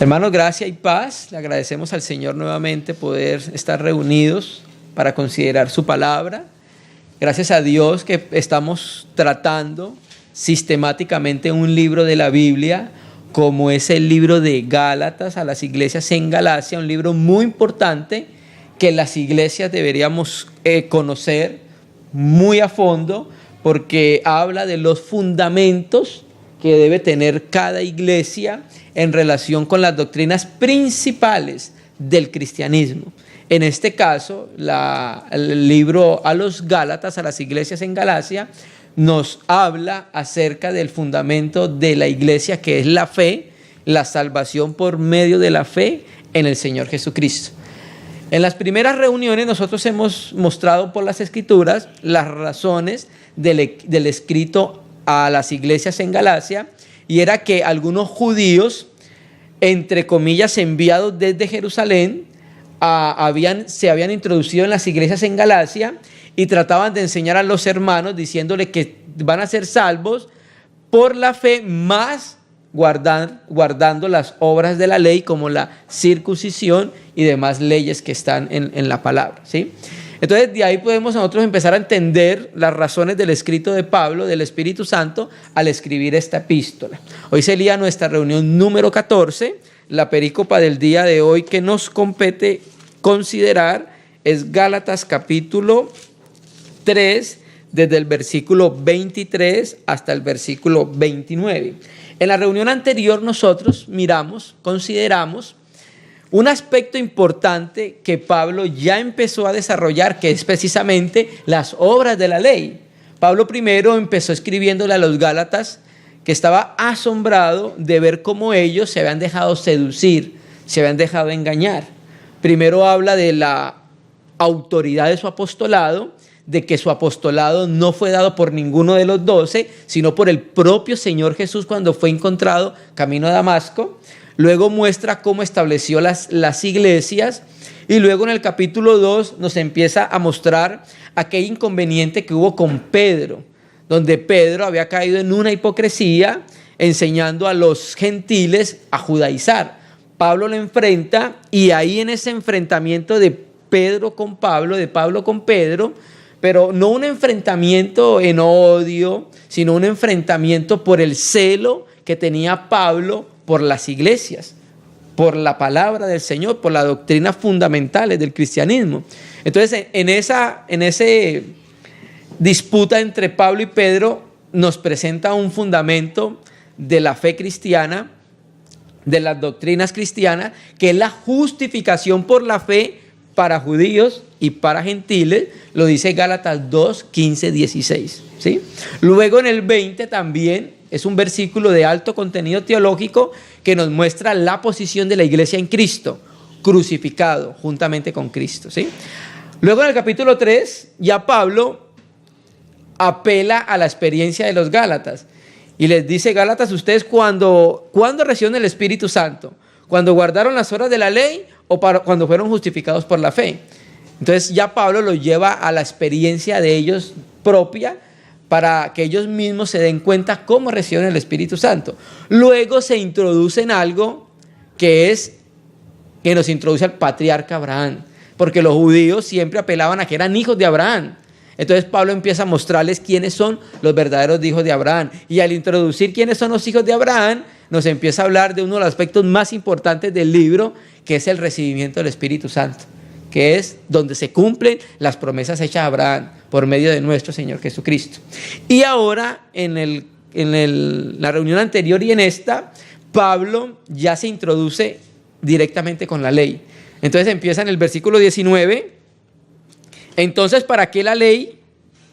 Hermanos, gracia y paz. Le agradecemos al Señor nuevamente poder estar reunidos para considerar su palabra. Gracias a Dios que estamos tratando sistemáticamente un libro de la Biblia, como es el libro de Gálatas a las iglesias en Galacia, un libro muy importante que las iglesias deberíamos conocer muy a fondo, porque habla de los fundamentos que debe tener cada iglesia en relación con las doctrinas principales del cristianismo. En este caso, el libro a los Gálatas, a las iglesias en Galacia, nos habla acerca del fundamento de la iglesia, que es la fe, la salvación por medio de la fe en el Señor Jesucristo. En las primeras reuniones nosotros hemos mostrado por las Escrituras las razones del escrito a las iglesias en Galacia, y era que algunos judíos, entre comillas, enviados desde Jerusalén, se habían introducido en las iglesias en Galacia y trataban de enseñar a los hermanos diciéndole que van a ser salvos por la fe, más guardando las obras de la ley, como la circuncisión y demás leyes que están en la palabra, ¿sí? Entonces, de ahí podemos nosotros empezar a entender las razones del escrito de Pablo, del Espíritu Santo, al escribir esta epístola. Hoy sería nuestra reunión número 14. La perícopa del día de hoy que nos compete considerar es Gálatas capítulo 3, desde el versículo 23 hasta el versículo 29. En la reunión anterior nosotros consideramos un aspecto importante que Pablo ya empezó a desarrollar, que es precisamente las obras de la ley. Pablo primero empezó escribiéndole a los Gálatas que estaba asombrado de ver cómo ellos se habían dejado seducir, se habían dejado engañar. Primero habla de la autoridad de su apostolado, de que su apostolado no fue dado por ninguno de los 12, sino por el propio Señor Jesús cuando fue encontrado camino a Damasco. Luego muestra cómo estableció las iglesias, y luego en el capítulo 2 nos empieza a mostrar aquel inconveniente que hubo con Pedro, donde Pedro había caído en una hipocresía enseñando a los gentiles a judaizar. Pablo lo enfrenta, y ahí en ese enfrentamiento de Pedro con Pablo, de Pablo con Pedro, pero no un enfrentamiento en odio, sino un enfrentamiento por el celo que tenía Pablo por las iglesias, por la palabra del Señor, por las doctrinas fundamentales del cristianismo. Entonces, en esa disputa entre Pablo y Pedro nos presenta un fundamento de la fe cristiana, de las doctrinas cristianas, que es la justificación por la fe para judíos y para gentiles. Lo dice Gálatas 2, 15, 16, ¿sí? Luego en el 20 también es un versículo de alto contenido teológico que nos muestra la posición de la iglesia en Cristo, crucificado juntamente con Cristo, ¿sí? Luego en el capítulo 3 ya Pablo apela a la experiencia de los Gálatas y les dice: Gálatas, ¿ustedes cuándo recibieron el Espíritu Santo? ¿Cuando guardaron las horas de la ley o cuando fueron justificados por la fe? Entonces ya Pablo los lleva a la experiencia de ellos propia, para que ellos mismos se den cuenta cómo reciben el Espíritu Santo. Luego se introduce en algo que nos introduce al patriarca Abraham, porque los judíos siempre apelaban a que eran hijos de Abraham. Entonces Pablo empieza a mostrarles quiénes son los verdaderos hijos de Abraham, y al introducir quiénes son los hijos de Abraham, nos empieza a hablar de uno de los aspectos más importantes del libro, que es el recibimiento del Espíritu Santo, que es donde se cumplen las promesas hechas a Abraham por medio de nuestro Señor Jesucristo. Y ahora, en la reunión anterior y en esta, Pablo ya se introduce directamente con la ley. Entonces empieza en el versículo 19. Entonces, ¿para qué la ley?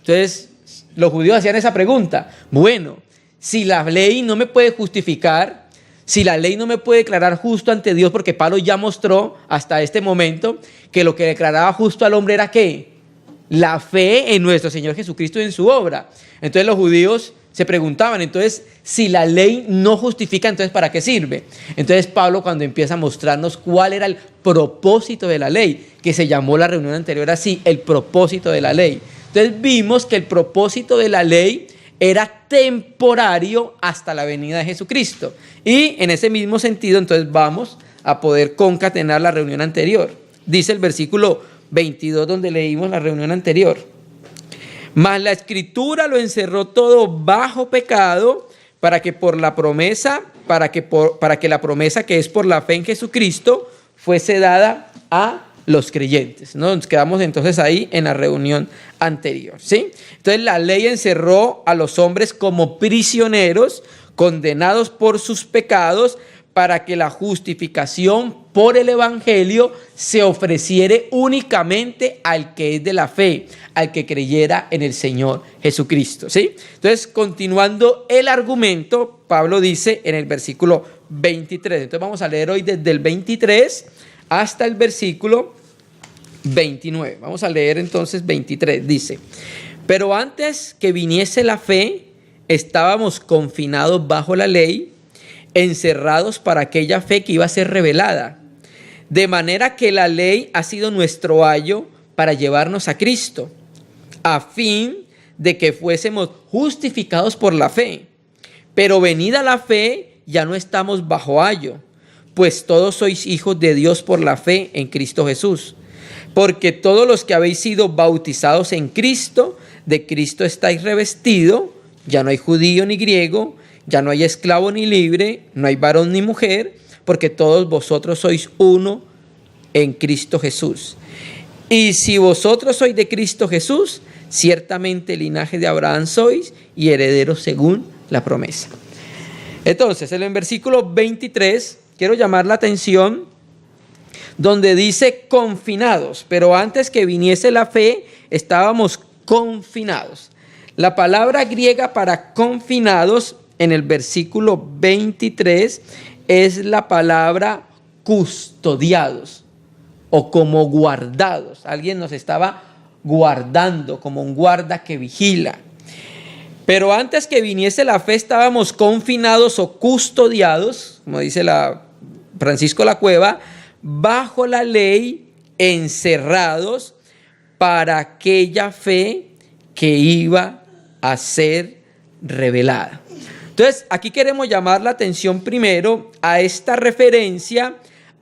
Entonces, los judíos hacían esa pregunta. Bueno, si la ley no me puede justificar, si la ley no me puede declarar justo ante Dios, porque Pablo ya mostró hasta este momento que lo que declaraba justo al hombre era ¿qué? La fe en nuestro Señor Jesucristo y en su obra. Entonces los judíos se preguntaban, entonces, si la ley no justifica, entonces ¿para qué sirve? Entonces Pablo, cuando empieza a mostrarnos cuál era el propósito de la ley, que se llamó la reunión anterior así, el propósito de la ley. Entonces vimos que el propósito de la ley era temporario hasta la venida de Jesucristo. Y en ese mismo sentido, entonces vamos a poder concatenar la reunión anterior. Dice el versículo 22 donde leímos la reunión anterior. Mas la Escritura lo encerró todo bajo pecado para que la promesa que es por la fe en Jesucristo fuese dada a los creyentes, ¿no? Nos quedamos entonces ahí en la reunión anterior, ¿sí? Entonces la ley encerró a los hombres como prisioneros, condenados por sus pecados, para que la justificación por el Evangelio se ofreciera únicamente al que es de la fe, al que creyera en el Señor Jesucristo, ¿sí? Entonces, continuando el argumento, Pablo dice en el versículo 23, entonces vamos a leer hoy desde el 23 hasta el versículo 29. Vamos a leer entonces 23, dice: pero antes que viniese la fe, estábamos confinados bajo la ley, encerrados para aquella fe que iba a ser revelada. De manera que la ley ha sido nuestro ayo para llevarnos a Cristo, a fin de que fuésemos justificados por la fe. Pero venida la fe, ya no estamos bajo ayo, pues todos sois hijos de Dios por la fe en Cristo Jesús. Porque todos los que habéis sido bautizados en Cristo, de Cristo estáis revestidos. Ya no hay judío ni griego, ya no hay esclavo ni libre, no hay varón ni mujer, porque todos vosotros sois uno en Cristo Jesús. Y si vosotros sois de Cristo Jesús, ciertamente linaje de Abraham sois y herederos según la promesa. Entonces, en el versículo 23, quiero llamar la atención donde dice confinados, pero antes que viniese la fe, estábamos confinados. La palabra griega para confinados en el versículo 23 es la palabra custodiados o como guardados. Alguien nos estaba guardando, como un guarda que vigila. Pero antes que viniese la fe estábamos confinados o custodiados, como dice Francisco La Cueva, bajo la ley, encerrados para aquella fe que iba a ser revelada. Entonces, aquí queremos llamar la atención primero a esta referencia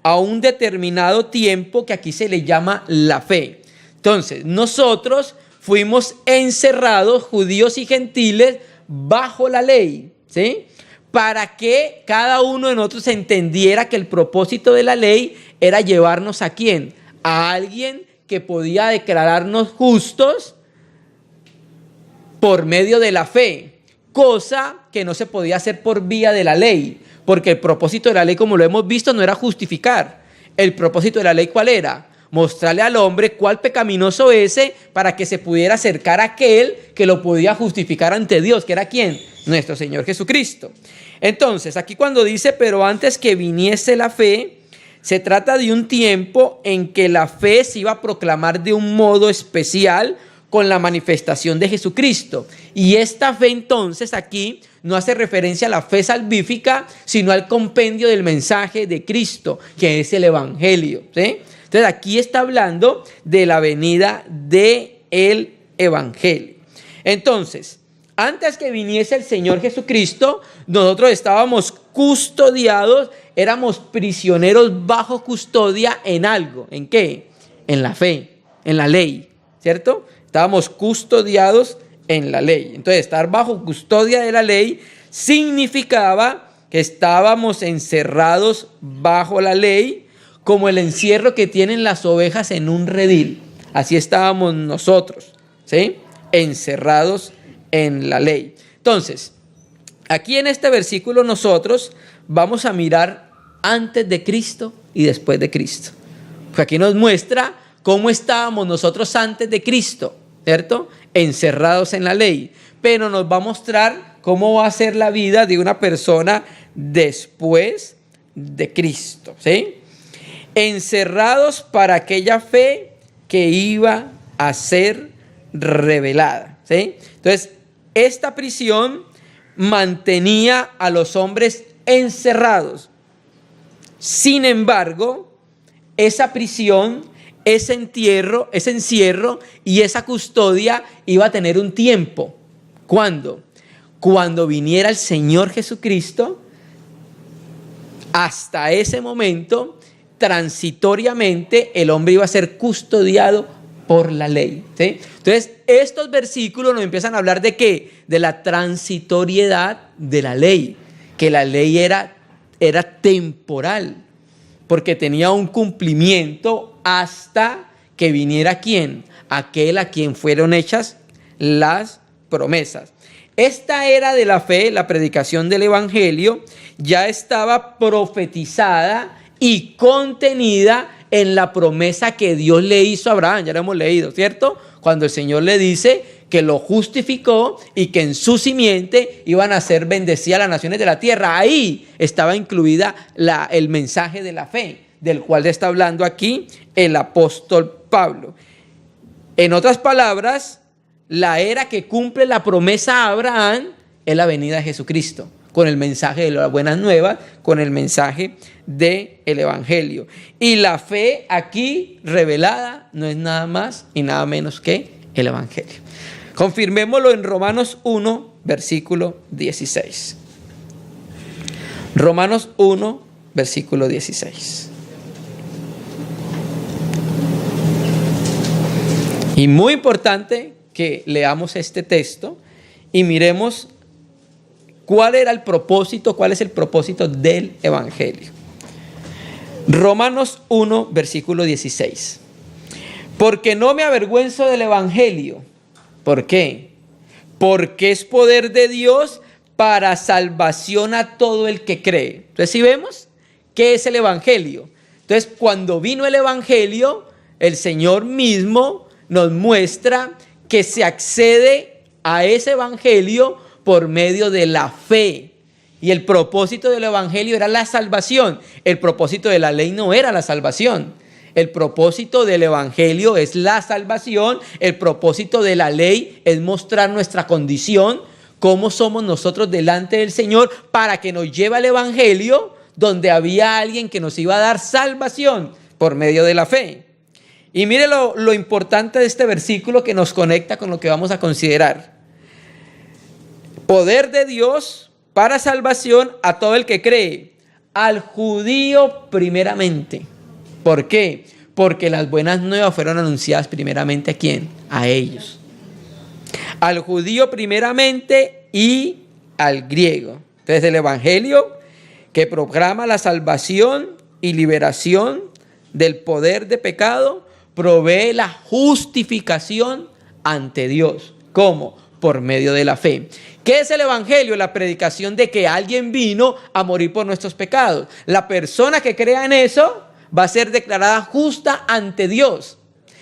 a un determinado tiempo que aquí se le llama la fe. Entonces, nosotros fuimos encerrados, judíos y gentiles, bajo la ley, ¿sí? Para que cada uno de nosotros entendiera que el propósito de la ley era llevarnos ¿a quién? A alguien que podía declararnos justos por medio de la fe, cosa que no se podía hacer por vía de la ley, porque el propósito de la ley, como lo hemos visto, no era justificar. El propósito de la ley, ¿cuál era? Mostrarle al hombre cuál pecaminoso ese para que se pudiera acercar a aquel que lo podía justificar ante Dios, que era ¿quién? Nuestro Señor Jesucristo. Entonces, aquí cuando dice, pero antes que viniese la fe, se trata de un tiempo en que la fe se iba a proclamar de un modo especial con la manifestación de Jesucristo. Y esta fe entonces aquí no hace referencia a la fe salvífica, sino al compendio del mensaje de Cristo, que es el Evangelio, ¿sí? Entonces aquí está hablando de la venida del Evangelio. Entonces, antes que viniese el Señor Jesucristo, nosotros estábamos custodiados, éramos prisioneros bajo custodia en algo. ¿En qué? En la fe, en la ley, ¿cierto? Estábamos custodiados en la ley. Entonces, estar bajo custodia de la ley significaba que estábamos encerrados bajo la ley, como el encierro que tienen las ovejas en un redil. Así estábamos nosotros, ¿sí? Encerrados en la ley. Entonces, aquí en este versículo nosotros vamos a mirar antes de Cristo y después de Cristo. Porque aquí nos muestra cómo estábamos nosotros antes de Cristo, ¿cierto? Encerrados en la ley. Pero nos va a mostrar cómo va a ser la vida de una persona después de Cristo, ¿sí? Encerrados para aquella fe que iba a ser revelada, ¿sí? Entonces, esta prisión mantenía a los hombres encerrados. Sin embargo, esa prisión, ese encierro y esa custodia iba a tener un tiempo. ¿Cuándo? cuando viniera el Señor Jesucristo, hasta ese momento, transitoriamente, el hombre iba a ser custodiado por la ley, ¿sí? Entonces, estos versículos nos empiezan a hablar de ¿qué? De la transitoriedad de la ley, que la ley era temporal, porque tenía un cumplimiento hasta que viniera ¿quién? Aquel a quien fueron hechas las promesas. Esta era de la fe, la predicación del evangelio, ya estaba profetizada y contenida en la promesa que Dios le hizo a Abraham. Ya lo hemos leído, ¿cierto? Cuando el Señor le dice que lo justificó y que en su simiente iban a ser bendecidas las naciones de la tierra. Ahí estaba incluida el mensaje de la fe, del cual está hablando aquí el apóstol Pablo. En otras palabras, la era que cumple la promesa a Abraham es la venida de Jesucristo, con el mensaje de las buenas nuevas, con el mensaje del evangelio. Y la fe aquí revelada no es nada más y nada menos que el evangelio. Confirmémoslo en Romanos 1, versículo 16. Romanos 1, versículo 16. Y muy importante que leamos este texto y miremos cuál es el propósito del evangelio. Romanos 1, versículo 16. Porque no me avergüenzo del evangelio. ¿Por qué? Porque es poder de Dios para salvación a todo el que cree. Entonces, ¿sí vemos qué es el evangelio? Entonces, cuando vino el evangelio, el Señor mismo nos muestra que se accede a ese evangelio por medio de la fe. Y el propósito del evangelio era la salvación. El propósito de la ley no era la salvación. El propósito del evangelio es la salvación. El propósito de la ley es mostrar nuestra condición, cómo somos nosotros delante del Señor, para que nos lleve al evangelio donde había alguien que nos iba a dar salvación por medio de la fe. Y mire lo importante de este versículo que nos conecta con lo que vamos a considerar. Poder de Dios para salvación a todo el que cree, al judío primeramente. ¿Por qué? Porque las buenas nuevas fueron anunciadas primeramente ¿a quién? A ellos. Al judío primeramente y al griego. Entonces el evangelio que proclama la salvación y liberación del poder de pecado provee la justificación ante Dios. ¿Cómo? Por medio de la fe. ¿Qué es el evangelio? La predicación de que alguien vino a morir por nuestros pecados. La persona que crea en eso va a ser declarada justa ante Dios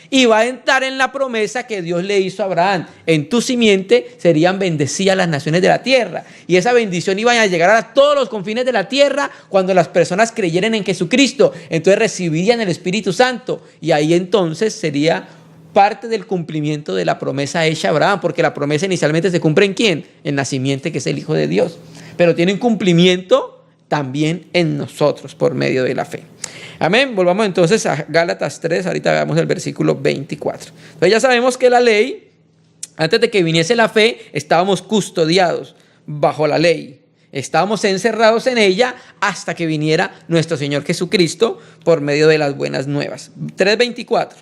y va a entrar en la promesa que Dios le hizo a Abraham. En tu simiente serían bendecidas las naciones de la tierra, y esa bendición iba a llegar a todos los confines de la tierra cuando las personas creyeran en Jesucristo. Entonces recibirían el Espíritu Santo, y ahí entonces sería parte del cumplimiento de la promesa hecha a Abraham, porque la promesa inicialmente se cumple ¿en quién? En la simiente, que es el Hijo de Dios, pero tiene un cumplimiento también en nosotros por medio de la fe. Amén. Volvamos entonces a Gálatas 3, ahorita veamos el versículo 24. Entonces ya sabemos que la ley, antes de que viniese la fe, estábamos custodiados bajo la ley. Estábamos encerrados en ella hasta que viniera nuestro Señor Jesucristo por medio de las buenas nuevas. 3:24.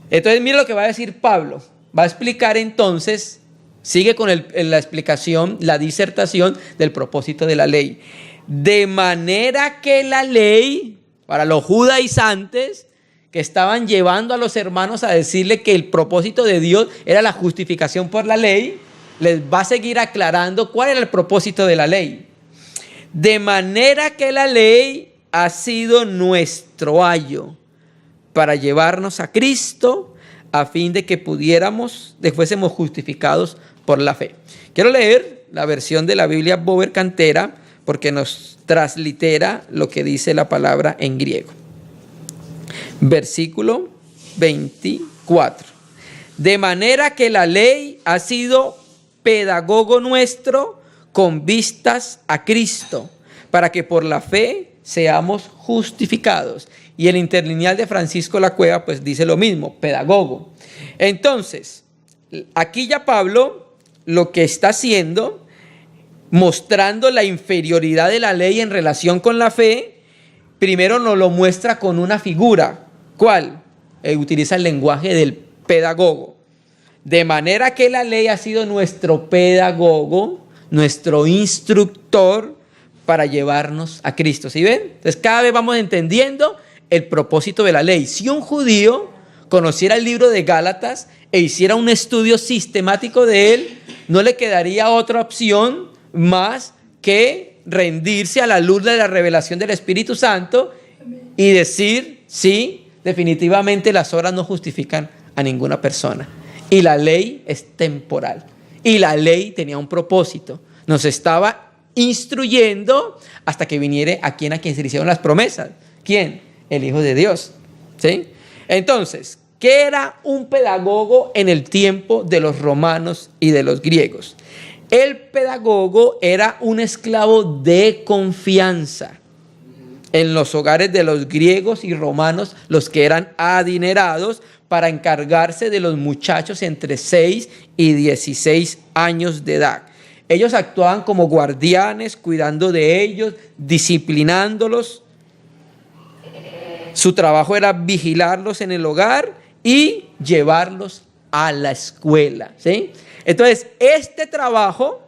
Entonces mire lo que va a decir Pablo. Va a explicar entonces, sigue con la explicación, la disertación del propósito de la ley. De manera que la ley, para los judaizantes que estaban llevando a los hermanos a decirle que el propósito de Dios era la justificación por la ley, les va a seguir aclarando cuál era el propósito de la ley. De manera que la ley ha sido nuestro ayo para llevarnos a Cristo, a fin de que fuésemos justificados por la fe. Quiero leer la versión de la Biblia Bover Cantera, porque nos translitera lo que dice la palabra en griego. Versículo 24. De manera que la ley ha sido pedagogo nuestro con vistas a Cristo, para que por la fe seamos justificados. Y el interlineal de Francisco La Cueva pues dice lo mismo, pedagogo. Entonces, aquí ya Pablo lo que está haciendo, mostrando la inferioridad de la ley en relación con la fe, primero nos lo muestra con una figura. ¿Cuál? Utiliza el lenguaje del pedagogo. De manera que la ley ha sido nuestro pedagogo, nuestro instructor para llevarnos a Cristo. ¿Sí ven? Entonces cada vez vamos entendiendo el propósito de la ley. Si un judío conociera el libro de Gálatas e hiciera un estudio sistemático de él, no le quedaría otra opción más que rendirse a la luz de la revelación del Espíritu Santo y decir, sí, definitivamente las obras no justifican a ninguna persona. Y la ley es temporal. Y la ley tenía un propósito. Nos estaba instruyendo hasta que viniera a quien se le hicieron las promesas. ¿Quién? El Hijo de Dios. ¿Sí? Entonces, ¿qué era un pedagogo en el tiempo de los romanos y de los griegos? El pedagogo era un esclavo de confianza. En los hogares de los griegos y romanos, los que eran adinerados, para encargarse de los muchachos entre 6 y 16 años de edad. Ellos actuaban como guardianes, cuidando de ellos, disciplinándolos. Su trabajo era vigilarlos en el hogar y llevarlos a la escuela, ¿sí? Entonces, este trabajo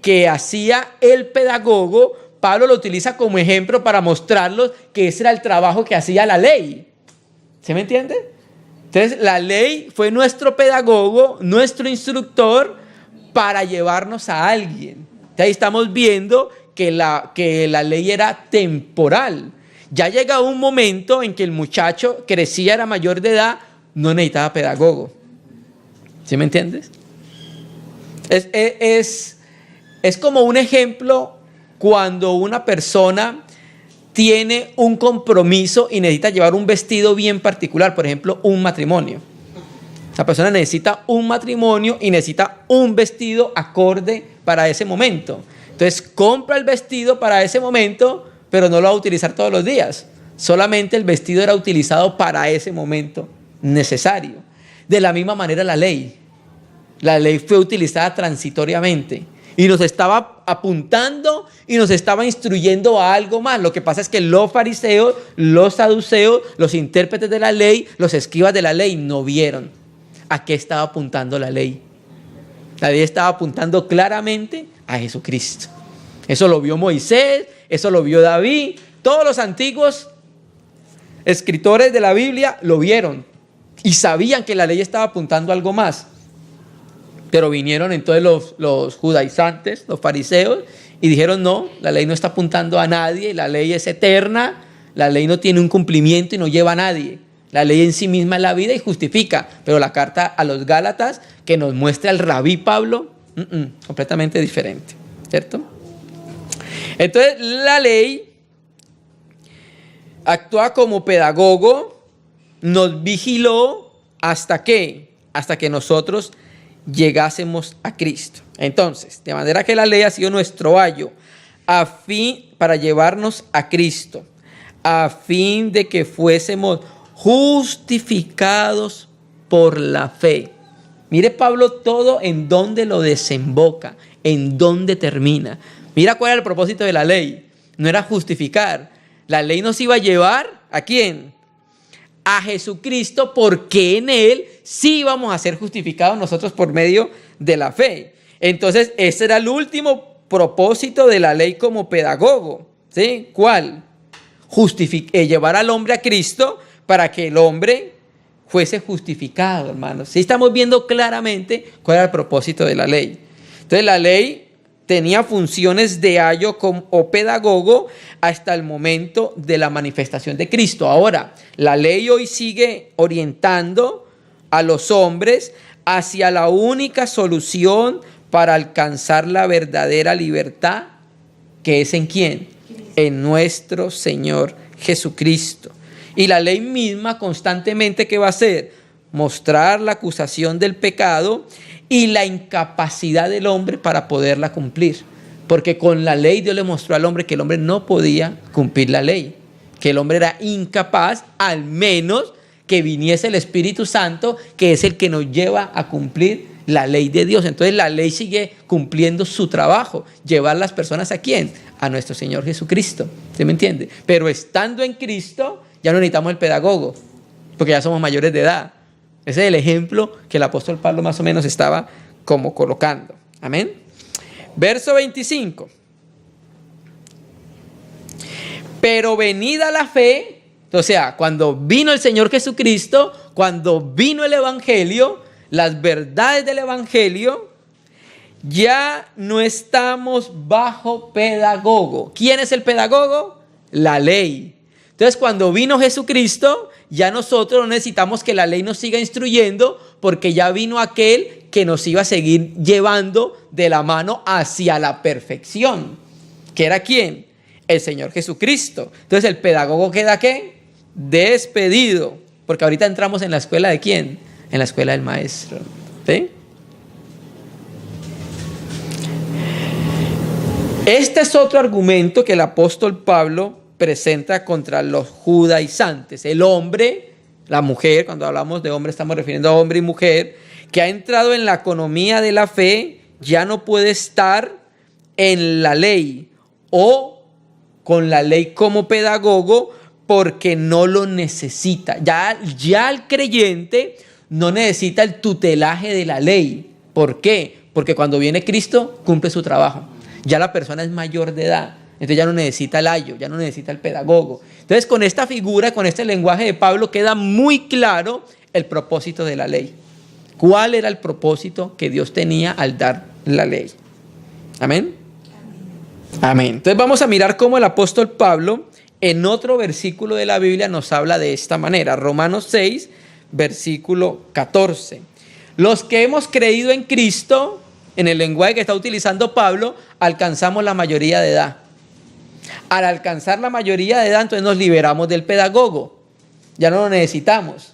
que hacía el pedagogo, Pablo lo utiliza como ejemplo para mostrarlos que ese era el trabajo que hacía la ley. ¿Se me entiende? Entonces, la ley fue nuestro pedagogo, nuestro instructor para llevarnos a alguien. Entonces, ahí estamos viendo que la ley era temporal. Ya llega un momento en que el muchacho crecía, era mayor de edad, no necesitaba pedagogo. ¿Sí me entiendes? Es como un ejemplo cuando una persona tiene un compromiso y necesita llevar un vestido bien particular, por ejemplo, un matrimonio. Esa persona necesita un matrimonio y necesita un vestido acorde para ese momento. Entonces compra el vestido para ese momento, pero no lo va a utilizar todos los días. Solamente el vestido era utilizado para ese momento necesario. De la misma manera la ley. La ley fue utilizada transitoriamente y nos estaba apuntando y nos estaba instruyendo a algo más. Lo que pasa es que los fariseos, los saduceos, los intérpretes de la ley, los escribas de la ley no vieron a qué estaba apuntando la ley. La ley estaba apuntando claramente a Jesucristo. Eso lo vio Moisés, eso lo vio David. Todos los antiguos escritores de la Biblia lo vieron y sabían que la ley estaba apuntando a algo más. Pero vinieron entonces los judaizantes, los fariseos, y dijeron, no, la ley no está apuntando a nadie, la ley es eterna, la ley no tiene un cumplimiento y no lleva a nadie. La ley en sí misma es la vida y justifica. Pero la carta a los Gálatas, que nos muestra el rabí Pablo, completamente diferente, ¿cierto? Entonces la ley actúa como pedagogo, nos vigiló hasta que nosotros llegásemos a Cristo. Entonces, de manera que la ley ha sido nuestro ayo para llevarnos a Cristo, a fin de que fuésemos justificados por la fe. Mire Pablo todo en dónde lo desemboca, en dónde termina. Mira cuál era el propósito de la ley. No era justificar. La ley nos iba a llevar ¿a quién? A Jesucristo, porque en Él sí íbamos a ser justificados nosotros por medio de la fe. Entonces, ese era el último propósito de la ley como pedagogo, ¿sí? ¿Cuál? Llevar al hombre a Cristo para que el hombre fuese justificado, hermanos. Sí estamos viendo claramente cuál era el propósito de la ley. Entonces, la ley tenía funciones de ayo o pedagogo hasta el momento de la manifestación de Cristo. Ahora, la ley hoy sigue orientando a los hombres hacia la única solución para alcanzar la verdadera libertad, que es ¿en quién? En nuestro Señor Jesucristo. Y la ley misma constantemente, ¿qué va a hacer? Mostrar la acusación del pecado y la incapacidad del hombre para poderla cumplir. Porque con la ley Dios le mostró al hombre que el hombre no podía cumplir la ley, que el hombre era incapaz, al menos que viniese el Espíritu Santo, que es el que nos lleva a cumplir la ley de Dios. Entonces la ley sigue cumpliendo su trabajo, llevar las personas ¿a quién? A nuestro Señor Jesucristo, ¿sí me entiende? Pero estando en Cristo ya no necesitamos el pedagogo, porque ya somos mayores de edad. Ese es el ejemplo que el apóstol Pablo más o menos estaba como colocando. Amén. Verso 25. Pero venida la fe, o sea, cuando vino el Señor Jesucristo, cuando vino el Evangelio, las verdades del Evangelio, ya no estamos bajo pedagogo. ¿Quién es el pedagogo? La ley. Entonces, cuando vino Jesucristo, ya nosotros no necesitamos que la ley nos siga instruyendo, porque ya vino aquel que nos iba a seguir llevando de la mano hacia la perfección. ¿Que era quién? El Señor Jesucristo. Entonces, ¿el pedagogo queda qué? Despedido. Porque ahorita entramos en la escuela ¿de quién? En la escuela del maestro. ¿Sí? Este es otro argumento que el apóstol Pablo presenta contra los judaizantes. El hombre, la mujer, cuando hablamos de hombre estamos refiriendo a hombre y mujer, que ha entrado en la economía de la fe, ya no puede estar en la ley o con la ley como pedagogo porque no lo necesita. Ya el creyente no necesita el tutelaje de la ley. ¿Por qué? Porque cuando viene Cristo cumple su trabajo. Ya la persona es mayor de edad. Entonces ya no necesita el ayo, ya no necesita el pedagogo. Entonces con esta figura, con este lenguaje de Pablo, queda muy claro el propósito de la ley. ¿Cuál era el propósito que Dios tenía al dar la ley? Amén. Amén. Entonces vamos a mirar cómo el apóstol Pablo en otro versículo de la Biblia nos habla de esta manera. Romanos 6, versículo 14. Los que hemos creído en Cristo, en el lenguaje que está utilizando Pablo, alcanzamos la mayoría de edad. Al alcanzar la mayoría de edad, entonces nos liberamos del pedagogo. Ya no lo necesitamos.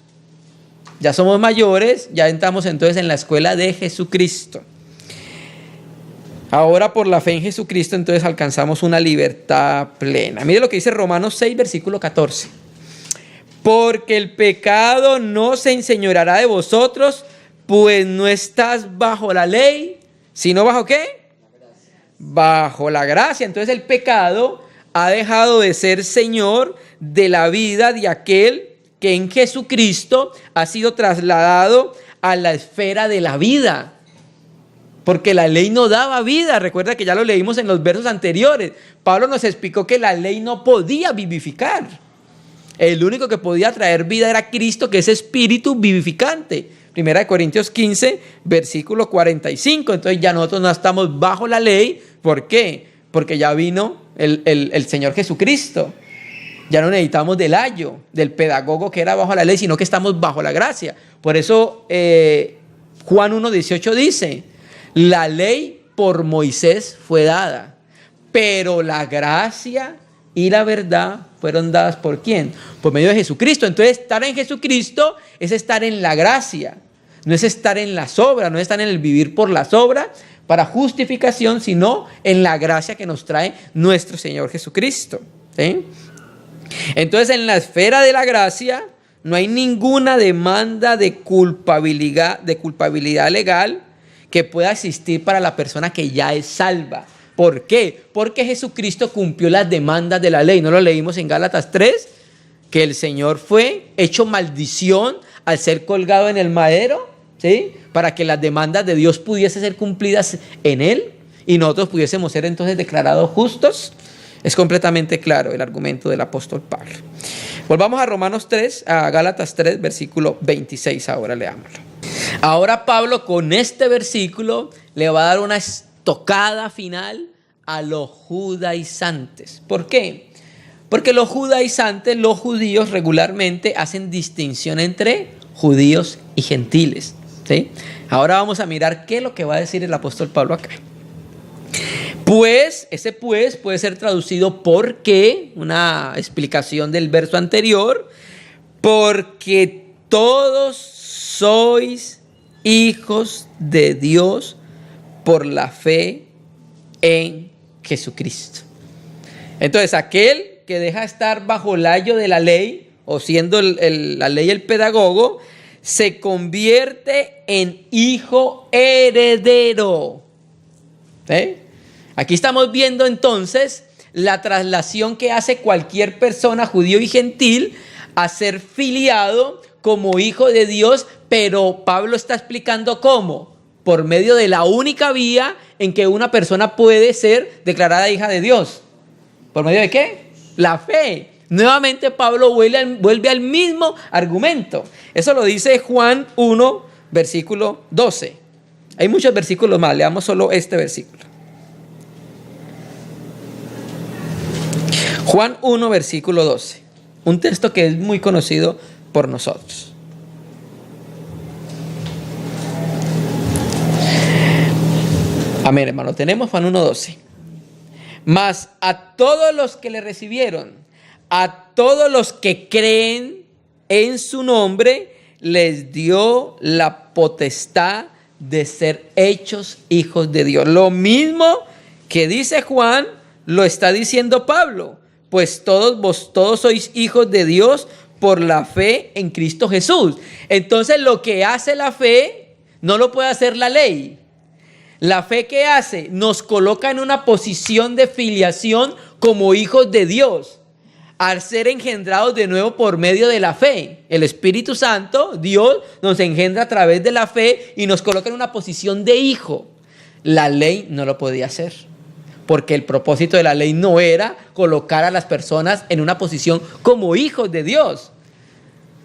Ya somos mayores, ya entramos entonces en la escuela de Jesucristo. Ahora por la fe en Jesucristo entonces alcanzamos una libertad plena. Mire lo que dice Romanos 6, versículo 14. Porque el pecado no se enseñoreará de vosotros, pues no estás bajo la ley, sino bajo ¿qué? Bajo la gracia. Entonces el pecado ha dejado de ser señor de la vida de aquel que en Jesucristo ha sido trasladado a la esfera de la vida. Porque la ley no daba vida. Recuerda que ya lo leímos en los versos anteriores. Pablo nos explicó que la ley no podía vivificar. El único que podía traer vida era Cristo, que es espíritu vivificante. Primera de Corintios 15, versículo 45. Entonces ya nosotros no estamos bajo la ley. ¿Por qué? Porque ya vino el Señor Jesucristo. Ya no necesitamos del ayo, del pedagogo que era bajo la ley, sino que estamos bajo la gracia. Por eso Juan 1:18 dice: la ley por Moisés fue dada, pero la gracia y la verdad fueron dadas ¿por quién? Por medio de Jesucristo. Entonces estar en Jesucristo es estar en la gracia, no es estar en las obras, no es estar en el vivir por las obras para justificación, sino en la gracia que nos trae nuestro Señor Jesucristo. ¿Sí? Entonces en la esfera de la gracia no hay ninguna demanda de culpabilidad legal que pueda existir para la persona que ya es salva. ¿Por qué? Porque Jesucristo cumplió las demandas de la ley. ¿No lo leímos en Gálatas 3? Que el Señor fue hecho maldición al ser colgado en el madero, ¿sí? Para que las demandas de Dios pudiesen ser cumplidas en Él y nosotros pudiésemos ser entonces declarados justos. Es completamente claro el argumento del apóstol Pablo. Volvamos a Romanos 3, a Gálatas 3, versículo 26. Ahora leámoslo. Ahora Pablo con este versículo le va a dar una estocada final a los judaizantes. ¿Por qué? Porque los judaizantes, los judíos regularmente hacen distinción entre judíos y gentiles. ¿Sí? Ahora vamos a mirar qué es lo que va a decir el apóstol Pablo acá. Pues, ese pues puede ser traducido por qué, una explicación del verso anterior, porque todos sois hijos de Dios por la fe en Jesucristo. Entonces, aquel que deja estar bajo el ayo de la ley, o siendo la ley el pedagogo, se convierte en hijo heredero. Aquí estamos viendo entonces la traslación que hace cualquier persona, judío y gentil, a ser filiado como hijo de Dios, pero Pablo está explicando cómo. Por medio de la única vía en que una persona puede ser declarada hija de Dios. ¿Por medio de qué? La fe. Nuevamente Pablo vuelve al mismo argumento. Eso lo dice Juan 1, versículo 12. Hay muchos versículos más, leamos solo este versículo. Juan 1, versículo 12. Un texto que es muy conocido por nosotros. Amén, hermano. Tenemos Juan 1:12. Mas a todos los que le recibieron, a todos los que creen en su nombre, les dio la potestad de ser hechos hijos de Dios. Lo mismo que dice Juan, lo está diciendo Pablo. Pues todos sois hijos de Dios por la fe en Cristo Jesús. Entonces lo que hace la fe no lo puede hacer la ley. La fe que hace nos coloca en una posición de filiación como hijos de Dios, al ser engendrados de nuevo por medio de la fe. El Espíritu Santo, Dios, nos engendra a través de la fe y nos coloca en una posición de hijo. La ley no lo podía hacer, porque el propósito de la ley no era colocar a las personas en una posición como hijos de Dios.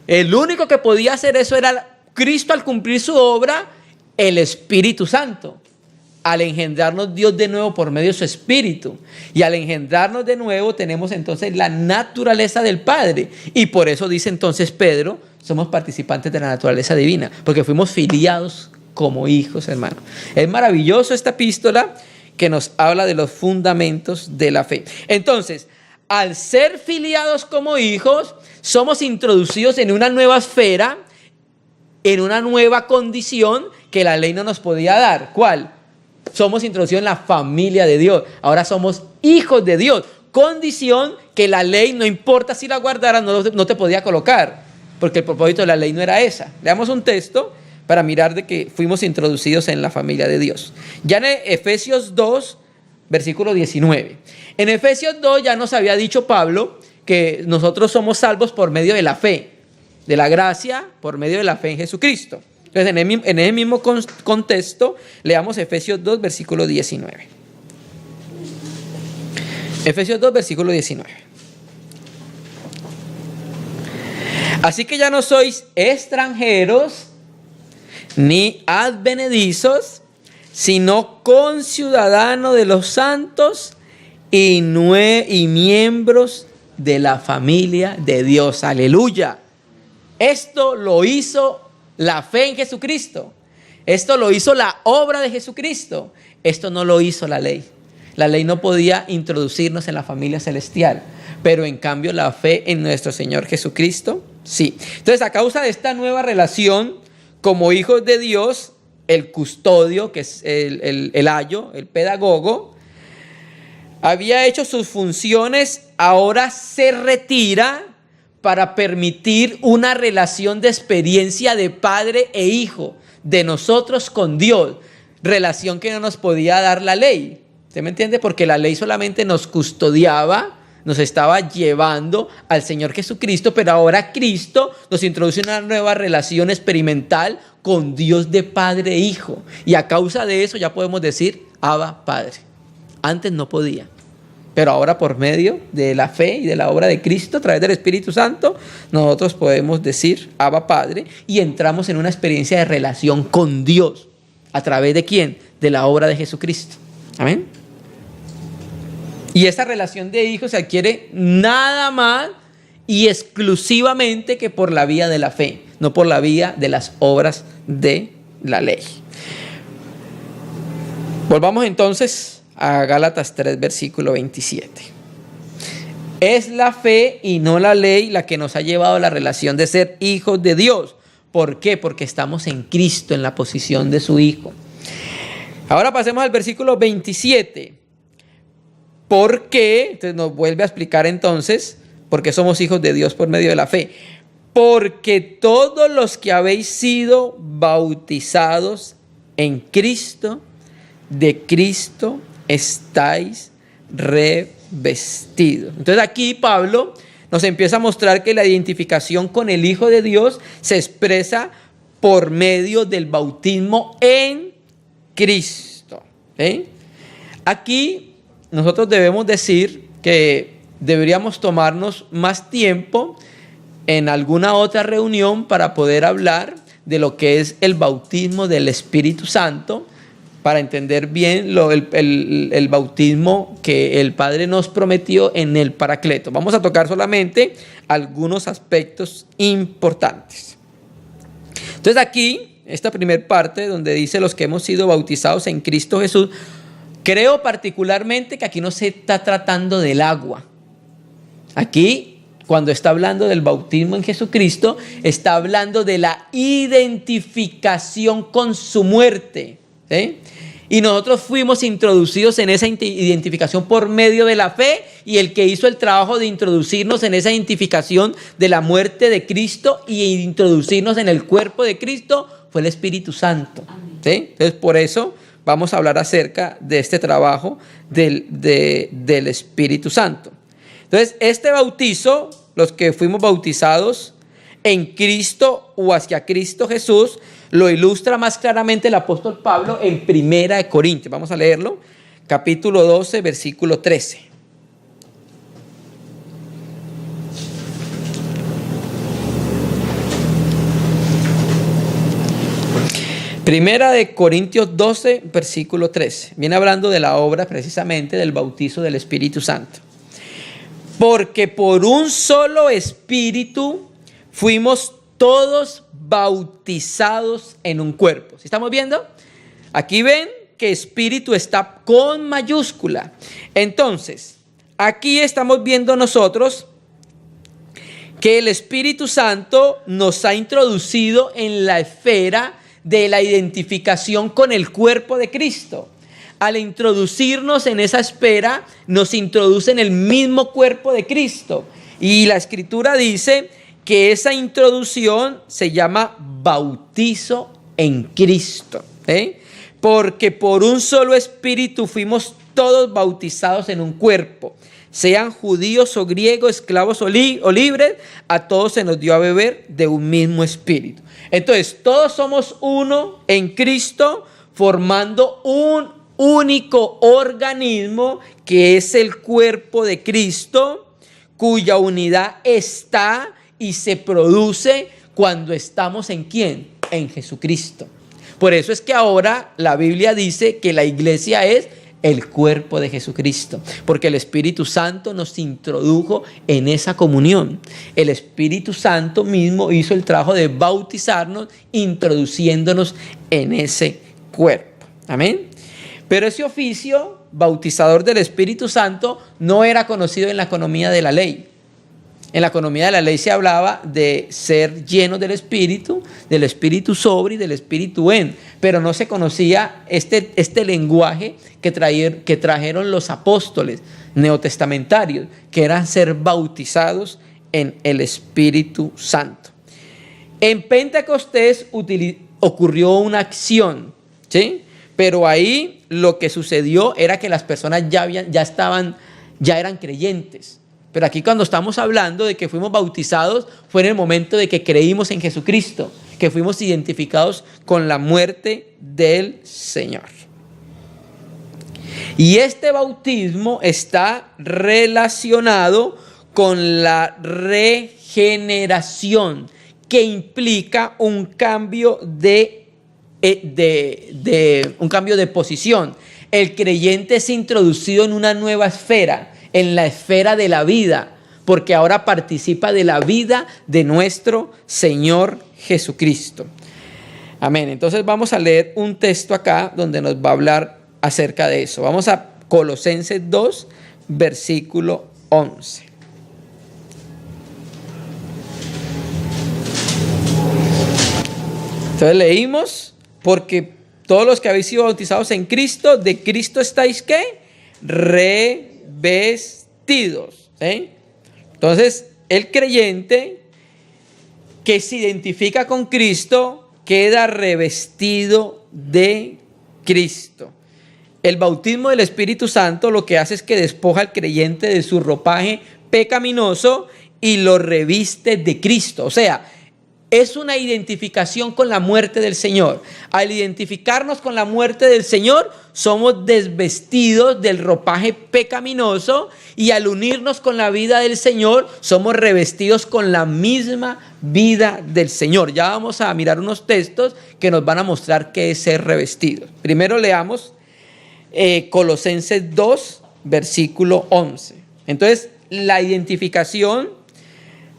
El único que podía hacer eso era Cristo al cumplir su obra, el Espíritu Santo. Al engendrarnos Dios de nuevo por medio de su Espíritu. Y al engendrarnos de nuevo tenemos entonces la naturaleza del Padre. Y por eso dice entonces Pedro, somos participantes de la naturaleza divina, porque fuimos filiados como hijos, hermano. Es maravilloso esta epístola que nos habla de los fundamentos de la fe. Entonces, al ser filiados como hijos, somos introducidos en una nueva esfera, en una nueva condición que la ley no nos podía dar. ¿Cuál? Somos introducidos en la familia de Dios. Ahora somos hijos de Dios. Condición que la ley, no importa si la guardaras, no te podía colocar. Porque el propósito de la ley no era esa. Leamos un texto para mirar de que fuimos introducidos en la familia de Dios. Ya en Efesios 2, versículo 19. En Efesios 2 ya nos había dicho Pablo que nosotros somos salvos por medio de la fe. De la gracia, por medio de la fe en Jesucristo. Entonces, en ese mismo contexto, leamos Efesios 2, versículo 19. Efesios 2, versículo 19. Así que ya no sois extranjeros ni advenedizos, sino conciudadanos de los santos y miembros de la familia de Dios. Aleluya. Esto lo hizo la fe en Jesucristo. Esto lo hizo la obra de Jesucristo. Esto no lo hizo la ley. La ley no podía introducirnos en la familia celestial, pero en cambio la fe en nuestro Señor Jesucristo, sí. Entonces, a causa de esta nueva relación como hijos de Dios, el custodio, que es el ayo, el pedagogo, había hecho sus funciones, ahora se retira para permitir una relación de experiencia de padre e hijo, de nosotros con Dios, relación que no nos podía dar la ley. ¿Usted me entiende? Porque la ley solamente nos custodiaba, nos estaba llevando al Señor Jesucristo, pero ahora Cristo nos introduce una nueva relación experimental con Dios de padre e hijo. Y a causa de eso ya podemos decir, Abba, Padre. Antes no podía. Pero ahora por medio de la fe y de la obra de Cristo, a través del Espíritu Santo, nosotros podemos decir, Abba Padre, y entramos en una experiencia de relación con Dios. ¿A través de quién? De la obra de Jesucristo. Amén. Y esa relación de hijos se adquiere nada más y exclusivamente que por la vía de la fe, no por la vía de las obras de la ley. Volvamos entonces a Gálatas 3, versículo 27. Es la fe y no la ley la que nos ha llevado a la relación de ser hijos de Dios. ¿Por qué? Porque estamos en Cristo, en la posición de su Hijo. Ahora pasemos al versículo 27. ¿Por qué? Entonces nos vuelve a explicar entonces por qué somos hijos de Dios por medio de la fe. porque todos los que habéis sido bautizados en Cristo, de Cristo estáis revestidos. Entonces aquí Pablo nos empieza a mostrar que la identificación con el Hijo de Dios se expresa por medio del bautismo en Cristo. Aquí nosotros debemos decir que deberíamos tomarnos más tiempo en alguna otra reunión para poder hablar de lo que es el bautismo del Espíritu Santo, para entender bien el bautismo que el Padre nos prometió en el Paracleto. Vamos a tocar solamente algunos aspectos importantes. Entonces aquí, esta primera parte donde dice los que hemos sido bautizados en Cristo Jesús, creo particularmente que aquí no se está tratando del agua. Aquí, cuando está hablando del bautismo en Jesucristo, está hablando de la identificación con su muerte. ¿Sí? Y nosotros fuimos introducidos en esa identificación por medio de la fe, y el que hizo el trabajo de introducirnos en esa identificación de la muerte de Cristo y introducirnos en el cuerpo de Cristo fue el Espíritu Santo. ¿Sí? Entonces por eso vamos a hablar acerca de este trabajo del Espíritu Santo. Entonces este bautizo, los que fuimos bautizados en Cristo o hacia Cristo Jesús, lo ilustra más claramente el apóstol Pablo en Primera de Corintios. Vamos a leerlo, capítulo 12, versículo 13. Primera de Corintios 12, versículo 13. Viene hablando de la obra precisamente del bautizo del Espíritu Santo. Porque por un solo Espíritu fuimos todos bautizados en un cuerpo. ¿Sí estamos viendo? Aquí ven que Espíritu está con mayúscula. Entonces, aquí estamos viendo nosotros que el Espíritu Santo nos ha introducido en la esfera de la identificación con el cuerpo de Cristo. Al introducirnos en esa esfera, nos introduce en el mismo cuerpo de Cristo. Y la Escritura dice que esa introducción se llama bautizo en Cristo. Porque por un solo Espíritu fuimos todos bautizados en un cuerpo. Sean judíos o griegos, esclavos o libres, a todos se nos dio a beber de un mismo Espíritu. Entonces, todos somos uno en Cristo, formando un único organismo que es el cuerpo de Cristo, cuya unidad está y se produce cuando estamos ¿en quién? En Jesucristo. Por eso es que ahora la Biblia dice que la iglesia es el cuerpo de Jesucristo, porque el Espíritu Santo nos introdujo en esa comunión. El Espíritu Santo mismo hizo el trabajo de bautizarnos, introduciéndonos en ese cuerpo. Amén. Pero ese oficio, bautizador del Espíritu Santo, no era conocido en la economía de la ley. En la economía de la ley se hablaba de ser llenos del Espíritu sobre y del Espíritu en, pero no se conocía este lenguaje que trajeron los apóstoles neotestamentarios, que eran ser bautizados en el Espíritu Santo. En Pentecostés ocurrió una acción, ¿sí? Pero ahí lo que sucedió era que las personas ya eran creyentes. Pero aquí cuando estamos hablando de que fuimos bautizados, fue en el momento de que creímos en Jesucristo, que fuimos identificados con la muerte del Señor. Y este bautismo está relacionado con la regeneración, que implica un cambio de posición. El creyente es introducido en una nueva esfera, en la esfera de la vida, porque ahora participa de la vida de nuestro Señor Jesucristo. Amén. Entonces vamos a leer un texto acá donde nos va a hablar acerca de eso. Vamos a Colosenses 2, versículo 11. Entonces leímos, porque todos los que habéis sido bautizados en Cristo, de Cristo estáis ¿qué? Revestidos. Entonces el creyente que se identifica con Cristo queda revestido de Cristo. El bautismo del Espíritu Santo lo que hace es que despoja al creyente de su ropaje pecaminoso y lo reviste de Cristo. O sea, es una identificación con la muerte del Señor. Al identificarnos con la muerte del Señor, somos desvestidos del ropaje pecaminoso, y al unirnos con la vida del Señor, somos revestidos con la misma vida del Señor. Ya vamos a mirar unos textos que nos van a mostrar qué es ser revestidos. Primero leamos Colosenses 2, versículo 11. Entonces, la identificación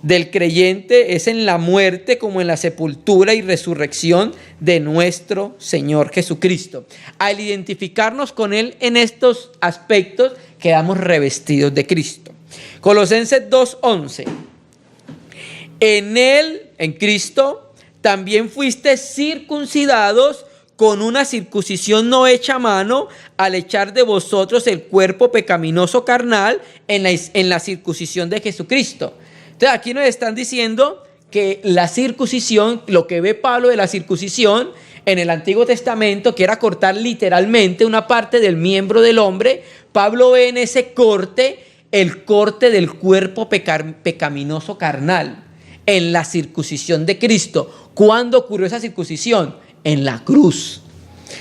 del creyente es en la muerte como en la sepultura y resurrección de nuestro Señor Jesucristo. Al identificarnos con Él en estos aspectos, quedamos revestidos de Cristo. Colosenses 2:11. En Él, en Cristo, también fuiste circuncidados con una circuncisión no hecha a mano, al echar de vosotros el cuerpo pecaminoso carnal en la circuncisión de Jesucristo. Entonces aquí nos están diciendo que la circuncisión, lo que ve Pablo de la circuncisión en el Antiguo Testamento, que era cortar literalmente una parte del miembro del hombre, Pablo ve en ese corte el corte del cuerpo pecaminoso carnal en la circuncisión de Cristo. ¿Cuándo ocurrió esa circuncisión? En la cruz.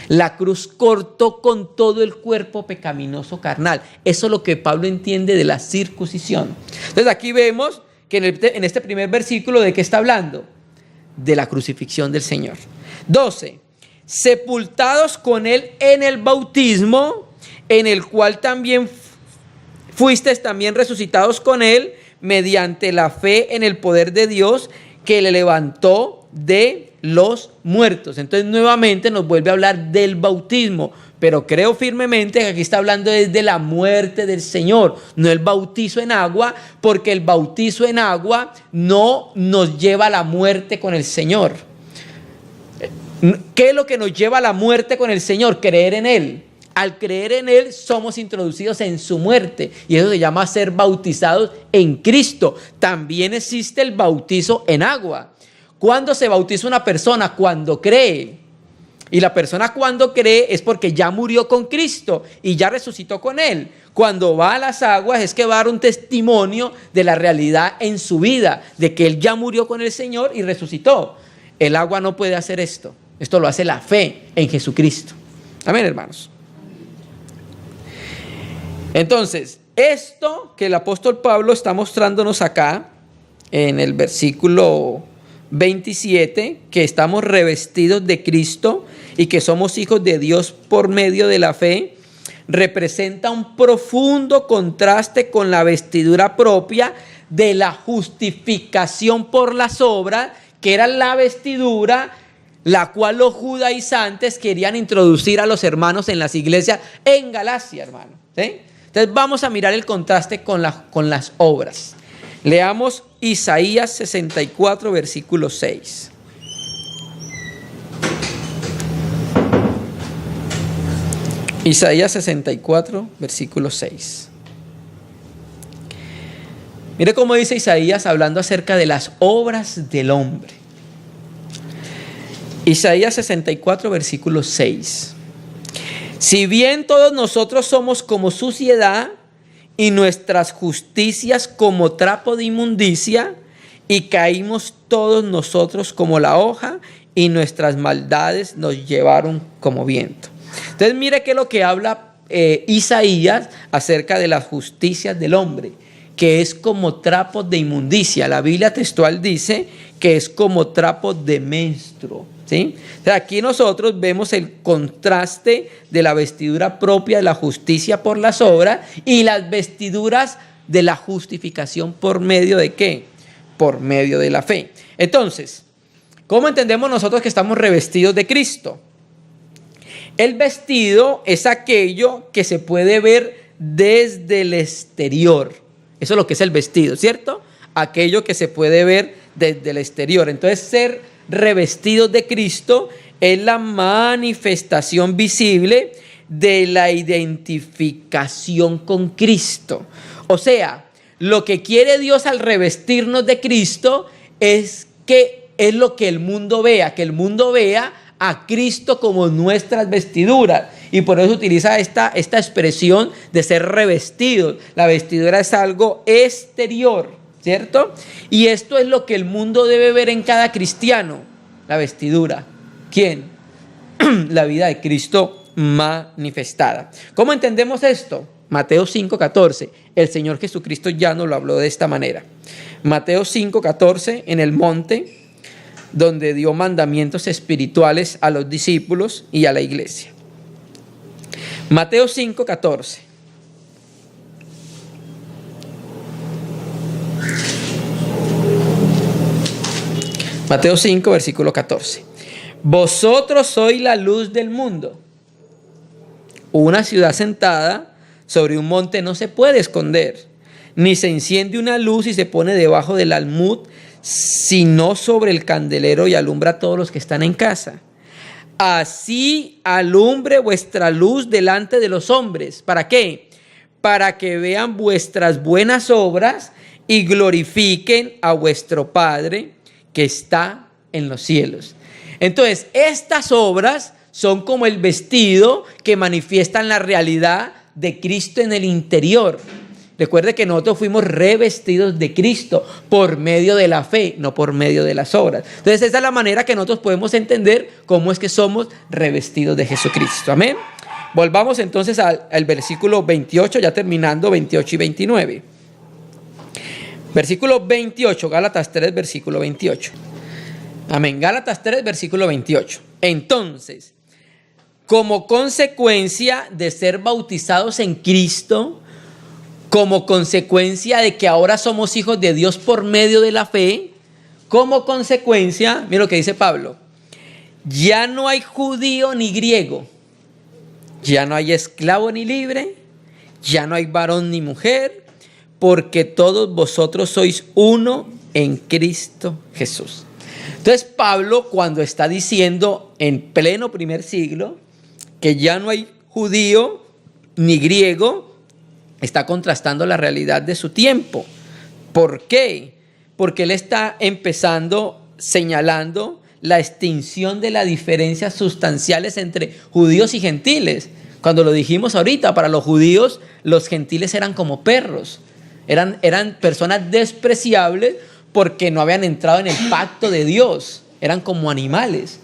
La cruz cortó con todo el cuerpo pecaminoso carnal. Eso es lo que Pablo entiende de la circuncisión. Entonces aquí vemos que en este primer versículo, ¿de qué está hablando? De la crucifixión del Señor. 12. Sepultados con Él en el bautismo, en el cual también fuisteis también resucitados con Él, mediante la fe en el poder de Dios, que le levantó de los muertos. Entonces nuevamente nos vuelve a hablar del bautismo, pero creo firmemente que aquí está hablando desde la muerte del Señor, no el bautizo en agua, porque el bautizo en agua no nos lleva a la muerte con el Señor. ¿Qué es lo que nos lleva a la muerte con el Señor? Creer en Él. Al creer en Él somos introducidos en su muerte, y eso se llama ser bautizados en Cristo. También existe el bautizo en agua. ¿Cuándo se bautiza una persona? Cuando cree. Y la persona cuando cree es porque ya murió con Cristo y ya resucitó con Él. Cuando va a las aguas es que va a dar un testimonio de la realidad en su vida, de que Él ya murió con el Señor y resucitó. El agua no puede hacer esto. Esto lo hace la fe en Jesucristo. Amén, hermanos. Entonces, esto que el apóstol Pablo está mostrándonos acá en el versículo 27, que estamos revestidos de Cristo y que somos hijos de Dios por medio de la fe, representa un profundo contraste con la vestidura propia de la justificación por las obras, que era la vestidura la cual los judaizantes querían introducir a los hermanos en las iglesias en Galacia, hermano. ¿Sí? Entonces vamos a mirar el contraste con las obras. Leamos Isaías 64, versículo 6. Isaías 64, versículo 6. Mire cómo dice Isaías hablando acerca de las obras del hombre. Isaías 64, versículo 6. Si bien todos nosotros somos como suciedad, y nuestras justicias como trapo de inmundicia, y caímos todos nosotros como la hoja, y nuestras maldades nos llevaron como viento. Entonces mire qué es lo que habla Isaías acerca de las justicias del hombre, que es como trapos de inmundicia. La Biblia textual dice que es como trapos de menstruo, ¿sí? O sea, aquí nosotros vemos el contraste de la vestidura propia de la justicia por las obras y las vestiduras de la justificación por medio de ¿qué? Por medio de la fe. Entonces, ¿cómo entendemos nosotros que estamos revestidos de Cristo? El vestido es aquello que se puede ver desde el exterior. Eso es lo que es el vestido, ¿cierto? Aquello que se puede ver desde el exterior. Entonces, ser revestidos de Cristo es la manifestación visible de la identificación con Cristo. O sea, lo que quiere Dios al revestirnos de Cristo es que es lo que el mundo vea, que el mundo vea a Cristo como nuestras vestiduras. Y por eso utiliza esta expresión de ser revestidos. La vestidura es algo exterior, ¿cierto? Y esto es lo que el mundo debe ver en cada cristiano, la vestidura. ¿Quién? La vida de Cristo manifestada. ¿Cómo entendemos esto? Mateo 5:14. El Señor Jesucristo ya nos lo habló de esta manera. Mateo 5:14, en el monte, donde dio mandamientos espirituales a los discípulos y a la iglesia. Mateo 5:14. Mateo 5, versículo 14. Vosotros sois la luz del mundo. Una ciudad sentada sobre un monte no se puede esconder, ni se enciende una luz y se pone debajo del almud, sino sobre el candelero y alumbra a todos los que están en casa. Así alumbre vuestra luz delante de los hombres. ¿Para qué? Para que vean vuestras buenas obras y glorifiquen a vuestro Padre que está en los cielos. Entonces, estas obras son como el vestido que manifiestan la realidad de Cristo en el interior. Recuerde que nosotros fuimos revestidos de Cristo por medio de la fe, no por medio de las obras. Entonces, esa es la manera que nosotros podemos entender cómo es que somos revestidos de Jesucristo. Amén. Volvamos entonces al versículo 28, ya terminando 28 y 29. Versículo 28, Gálatas 3, versículo 28. Amén. Gálatas 3, versículo 28. Entonces, como consecuencia de ser bautizados en Cristo, como consecuencia de que ahora somos hijos de Dios por medio de la fe, como consecuencia, mira lo que dice Pablo, ya no hay judío ni griego, ya no hay esclavo ni libre, ya no hay varón ni mujer, porque todos vosotros sois uno en Cristo Jesús. Entonces Pablo, cuando está diciendo en pleno primer siglo que ya no hay judío ni griego, está contrastando la realidad de su tiempo. ¿Por qué? Porque él está empezando señalando la extinción de las diferencias sustanciales entre judíos y gentiles. Cuando lo dijimos ahorita, para los judíos los gentiles eran como perros, eran personas despreciables porque no habían entrado en el pacto de Dios, eran como animales.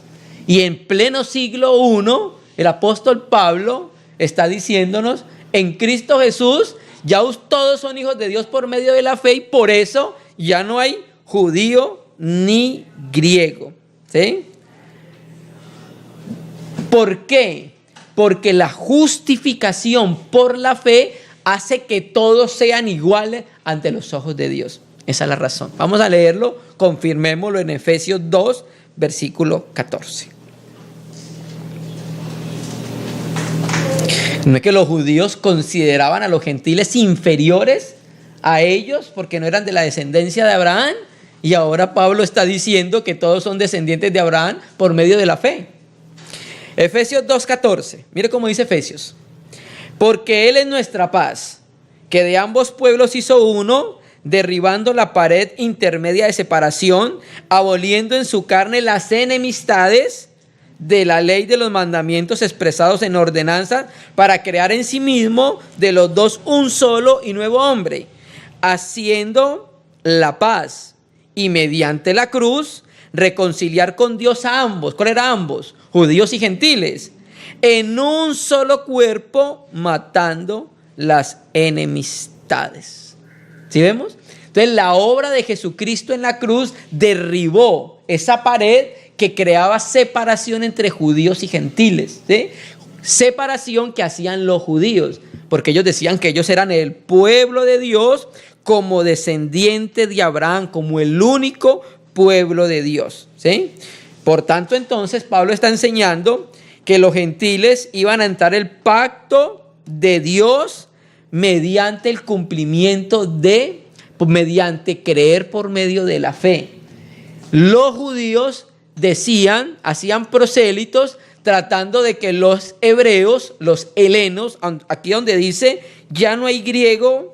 Y en pleno siglo I, el apóstol Pablo está diciéndonos, en Cristo Jesús ya todos son hijos de Dios por medio de la fe, y por eso ya no hay judío ni griego. ¿Sí? ¿Por qué? Porque la justificación por la fe hace que todos sean iguales ante los ojos de Dios. Esa es la razón. Vamos a leerlo, confirmémoslo en Efesios 2, versículo 14. No es que los judíos consideraban a los gentiles inferiores a ellos porque no eran de la descendencia de Abraham, y ahora Pablo está diciendo que todos son descendientes de Abraham por medio de la fe. Efesios 2:14, mire cómo dice Efesios. Porque Él es nuestra paz, que de ambos pueblos hizo uno, derribando la pared intermedia de separación, aboliendo en su carne las enemistades de la ley de los mandamientos expresados en ordenanzas, para crear en sí mismo de los dos un solo y nuevo hombre, haciendo la paz, y mediante la cruz reconciliar con Dios a ambos. ¿Cuál era ambos? Judíos y gentiles, en un solo cuerpo, matando las enemistades. ¿Sí vemos? Entonces la obra de Jesucristo en la cruz derribó esa pared que creaba separación entre judíos y gentiles, ¿sí? Separación que hacían los judíos, porque ellos decían que ellos eran el pueblo de Dios, como descendiente de Abraham, como el único pueblo de Dios, ¿sí? Por tanto, entonces Pablo está enseñando que los gentiles iban a entrar el pacto de Dios mediante el cumplimiento mediante creer por medio de la fe. Los judíos hacían prosélitos tratando de que los hebreos, los helenos, aquí donde dice ya no hay griego,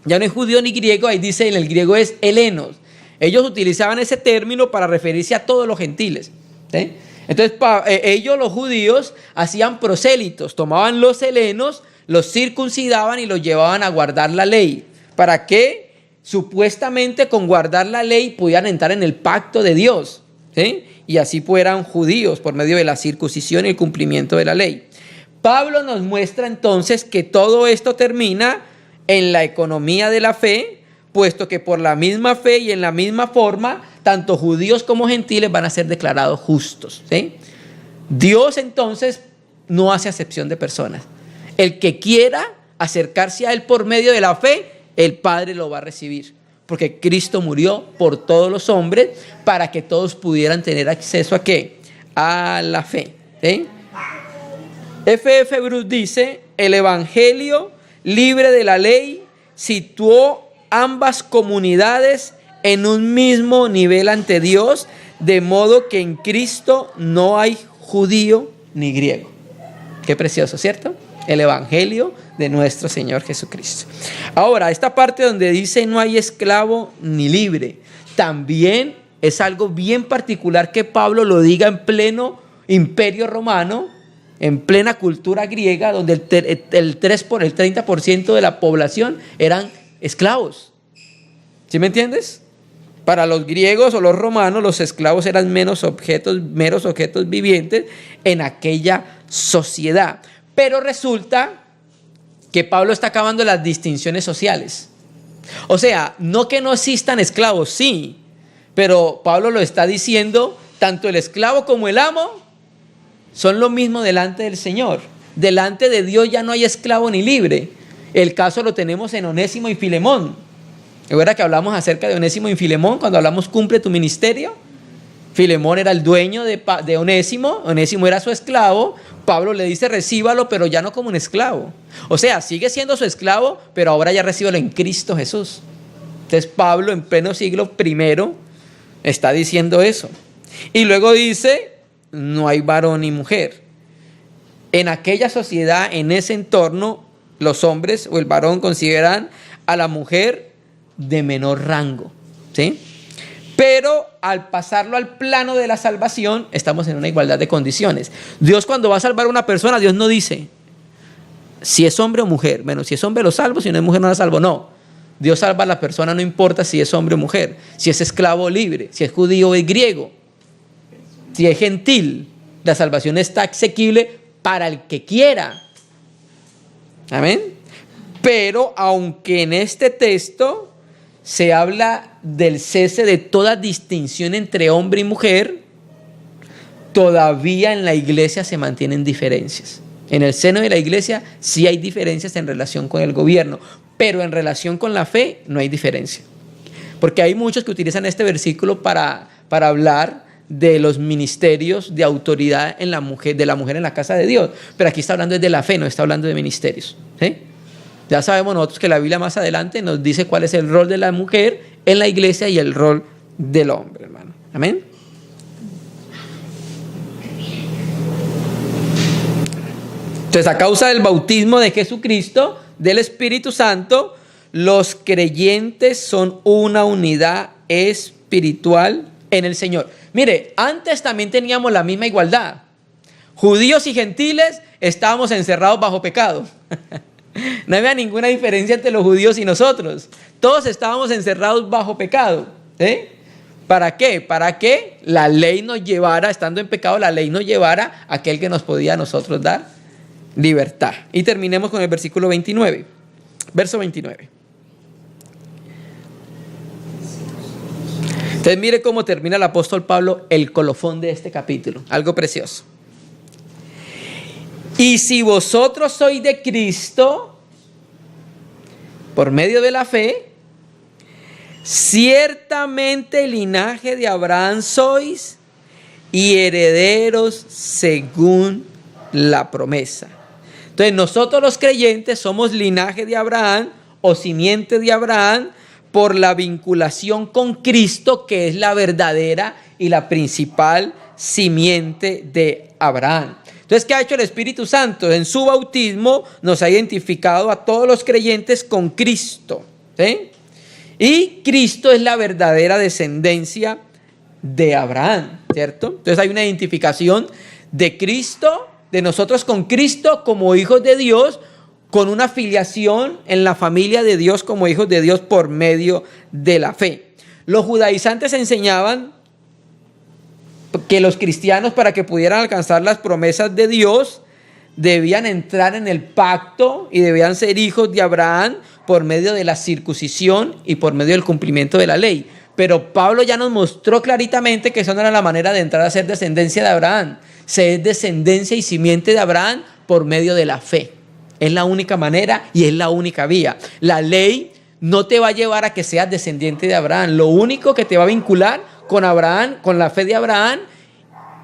ya no hay judío ni griego, ahí dice en el griego es helenos. Ellos utilizaban ese término para referirse a todos los gentiles, ¿sí? Entonces ellos, los judíos, hacían prosélitos, tomaban los helenos, los circuncidaban y los llevaban a guardar la ley. ¿Para qué? Supuestamente con guardar la ley podían entrar en el pacto de Dios, ¿sí? Y así fueran judíos por medio de la circuncisión y el cumplimiento de la ley. Pablo nos muestra entonces que todo esto termina en la economía de la fe, puesto que por la misma fe y en la misma forma, tanto judíos como gentiles van a ser declarados justos, ¿sí? Dios entonces no hace acepción de personas. El que quiera acercarse a Él por medio de la fe, el Padre lo va a recibir, porque Cristo murió por todos los hombres para que todos pudieran tener acceso ¿a qué? A la fe, ¿sí? F.F. Bruce dice: el Evangelio libre de la ley situó ambas comunidades en un mismo nivel ante Dios, de modo que en Cristo no hay judío ni griego. Qué precioso, ¿cierto? El Evangelio de nuestro Señor Jesucristo. Ahora, esta parte donde dice no hay esclavo ni libre, también es algo bien particular que Pablo lo diga en pleno imperio romano, en plena cultura griega, donde el 30% de la población eran esclavos. ¿Sí me entiendes? Para los griegos o los romanos, los esclavos eran meros objetos vivientes en aquella sociedad. Pero resulta que Pablo está acabando las distinciones sociales. O sea, no que no existan esclavos, sí, pero Pablo lo está diciendo, tanto el esclavo como el amo son lo mismo delante del Señor. Delante de Dios ya no hay esclavo ni libre. El caso lo tenemos en Onésimo y Filemón. ¿Recuerda que hablamos acerca de Onésimo y Filemón cuando hablamos cumple tu ministerio? Filemón era el dueño de Onésimo, Onésimo era su esclavo. Pablo le dice recíbalo, pero ya no como un esclavo. O sea, sigue siendo su esclavo, pero ahora ya recíbalo en Cristo Jesús. Entonces Pablo en pleno siglo I está diciendo eso. Y luego dice, no hay varón ni mujer. En aquella sociedad, en ese entorno, los hombres o el varón consideran a la mujer de menor rango, ¿sí? Pero al pasarlo al plano de la salvación, estamos en una igualdad de condiciones. Dios, cuando va a salvar a una persona, Dios no dice si es hombre o mujer. Bueno, si es hombre lo salvo, si no es mujer no la salvo. No, Dios salva a la persona, no importa si es hombre o mujer, si es esclavo o libre, si es judío o griego, si es gentil. La salvación está asequible para el que quiera. Amén. Pero aunque en este texto se habla del cese de toda distinción entre hombre y mujer, todavía en la iglesia se mantienen diferencias. En el seno de la iglesia sí hay diferencias en relación con el gobierno, pero en relación con la fe no hay diferencia. Porque hay muchos que utilizan este versículo para hablar de los ministerios de autoridad en la mujer, de la mujer en la casa de Dios. Pero aquí está hablando de la fe, no está hablando de ministerios, ¿sí? Ya sabemos nosotros que la Biblia más adelante nos dice cuál es el rol de la mujer en la iglesia y el rol del hombre, hermano. Amén. Entonces, a causa del bautismo de Jesucristo, del Espíritu Santo, los creyentes son una unidad espiritual en el Señor. Mire, antes también teníamos la misma igualdad. Judíos y gentiles estábamos encerrados bajo pecado. No había ninguna diferencia entre los judíos y nosotros. Todos estábamos encerrados bajo pecado, ¿sí? ¿Para qué? Para que la ley nos llevara, estando en pecado, la ley nos llevara a aquel que nos podía a nosotros dar libertad. Y terminemos con el versículo 29. Verso 29. Entonces mire cómo termina el apóstol Pablo el colofón de este capítulo. Algo precioso. Y si vosotros sois de Cristo, por medio de la fe, ciertamente linaje de Abraham sois y herederos según la promesa. Entonces nosotros los creyentes somos linaje de Abraham o simiente de Abraham por la vinculación con Cristo, que es la verdadera y la principal simiente de Abraham. Entonces, ¿qué ha hecho el Espíritu Santo? En su bautismo nos ha identificado a todos los creyentes con Cristo, ¿sí? Y Cristo es la verdadera descendencia de Abraham, ¿cierto? Entonces hay una identificación de Cristo, de nosotros con Cristo como hijos de Dios, con una filiación en la familia de Dios como hijos de Dios por medio de la fe. Los judaizantes enseñaban que los cristianos, para que pudieran alcanzar las promesas de Dios, debían entrar en el pacto y debían ser hijos de Abraham por medio de la circuncisión y por medio del cumplimiento de la ley. Pero Pablo ya nos mostró claritamente que esa no era la manera de entrar a ser descendencia de Abraham. Ser descendencia y simiente de Abraham por medio de la fe. Es la única manera y es la única vía. La ley no te va a llevar a que seas descendiente de Abraham. Lo único que te va a vincular con Abraham, con la fe de Abraham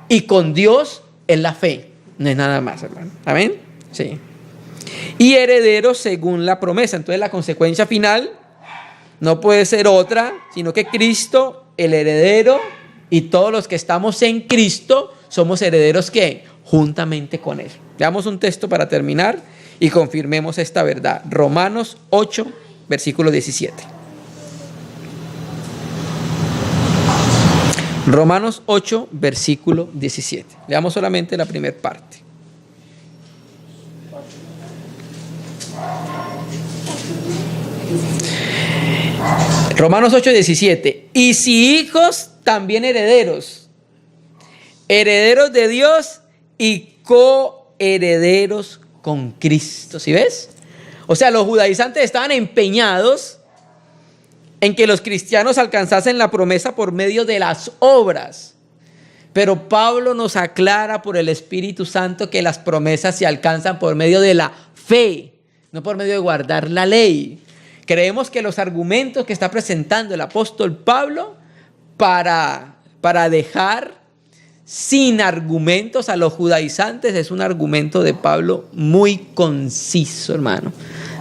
y con Dios, es la fe. No es nada más, hermano. ¿Amén? Sí. Y herederos según la promesa. Entonces la consecuencia final no puede ser otra, sino que Cristo, el heredero, y todos los que estamos en Cristo, somos herederos que juntamente con Él. Veamos un texto para terminar y confirmemos esta verdad. Romanos 8, versículo 17. Romanos 8, versículo 17. Leamos solamente la primera parte. Romanos 8, 17. Y si hijos, también herederos. Herederos de Dios y coherederos con Cristo. ¿Sí ves? O sea, los judaizantes estaban empeñados en que los cristianos alcanzasen la promesa por medio de las obras. Pero Pablo nos aclara por el Espíritu Santo que las promesas se alcanzan por medio de la fe, no por medio de guardar la ley. Creemos que los argumentos que está presentando el apóstol Pablo para dejar sin argumentos a los judaizantes es un argumento de Pablo muy conciso, hermano.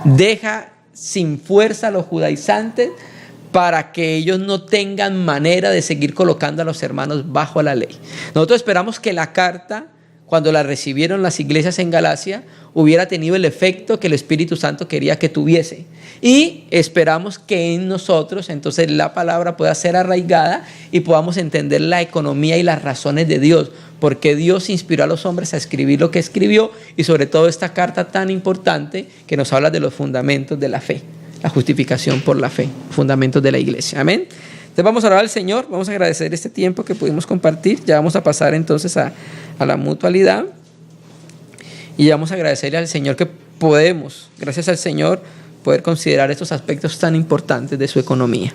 Deja sin fuerza a los judaizantes para que ellos no tengan manera de seguir colocando a los hermanos bajo la ley. Nosotros esperamos que la carta, cuando la recibieron las iglesias en Galacia, hubiera tenido el efecto que el Espíritu Santo quería que tuviese. Y esperamos que en nosotros, entonces, la palabra pueda ser arraigada y podamos entender la economía y las razones de Dios. Porque Dios inspiró a los hombres a escribir lo que escribió y sobre todo esta carta tan importante que nos habla de los fundamentos de la fe. La justificación por la fe, fundamentos de la iglesia. Amén. Entonces vamos a orar al Señor, vamos a agradecer este tiempo que pudimos compartir. Ya vamos a pasar entonces a la mutualidad. Y vamos a agradecerle al Señor que podemos, gracias al Señor, poder considerar estos aspectos tan importantes de su economía.